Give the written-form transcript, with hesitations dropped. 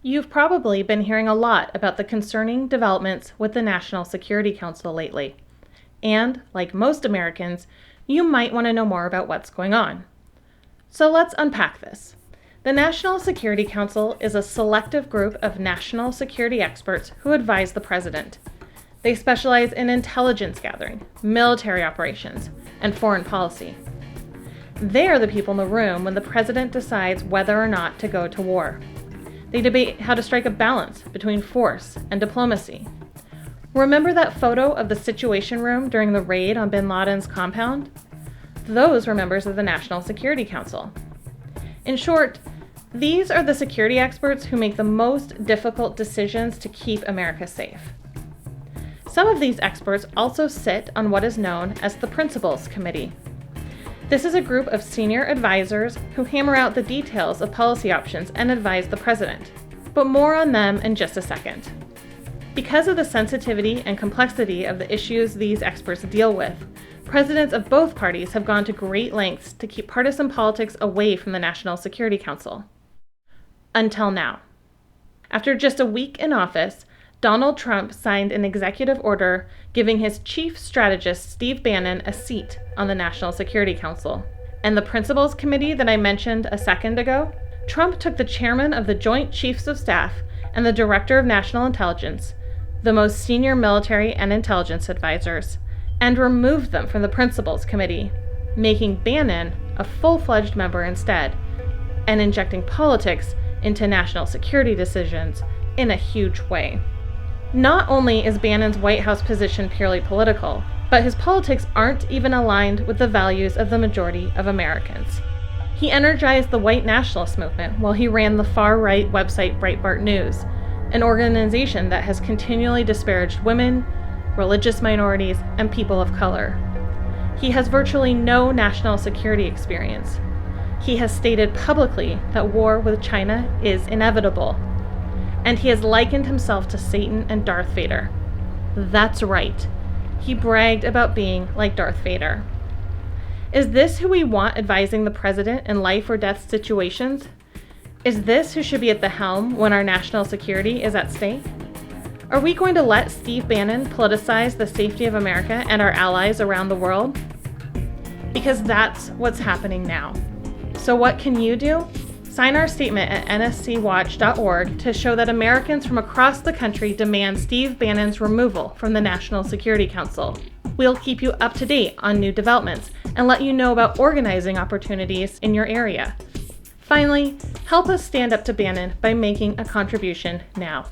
You've probably been hearing a lot about the concerning developments with the National Security Council lately. And, like most Americans, you might want to know more about what's going on. So let's unpack this. The National Security Council is a selective group of national security experts who advise the president. They specialize in intelligence gathering, military operations, and foreign policy. They are the people in the room when the president decides whether or not to go to war. They debate how to strike a balance between force and diplomacy. Remember that photo of the Situation Room during the raid on bin Laden's compound? Those were members of the National Security Council. In short, these are the security experts who make the most difficult decisions to keep America safe. Some of these experts also sit on what is known as the Principals Committee. This is a group of senior advisors who hammer out the details of policy options and advise the president. But more on them in just a second. Because of the sensitivity and complexity of the issues these experts deal with, presidents of both parties have gone to great lengths to keep partisan politics away from the National Security Council. Until now. After just a week in office, Donald Trump signed an executive order giving his chief strategist, Steve Bannon, a seat on the National Security Council. And the Principals Committee that I mentioned a second ago, Trump took the chairman of the Joint Chiefs of Staff and the Director of National Intelligence, the most senior military and intelligence advisors, and removed them from the Principals Committee, making Bannon a full-fledged member instead, and injecting politics into national security decisions in a huge way. Not only is Bannon's White House position purely political, but his politics aren't even aligned with the values of the majority of Americans. He energized the white nationalist movement while he ran the far-right website Breitbart News, an organization that has continually disparaged women, religious minorities, and people of color. He has virtually no national security experience. He has stated publicly that war with China is inevitable. And he has likened himself to Satan and Darth Vader. That's right. He bragged about being like Darth Vader. Is this who we want advising the president in life or death situations? Is this who should be at the helm when our national security is at stake? Are we going to let Steve Bannon politicize the safety of America and our allies around the world? Because that's what's happening now. So what can you do? Sign our statement at nscwatch.org to show that Americans from across the country demand Steve Bannon's removal from the National Security Council. We'll keep you up to date on new developments and let you know about organizing opportunities in your area. Finally, help us stand up to Bannon by making a contribution now.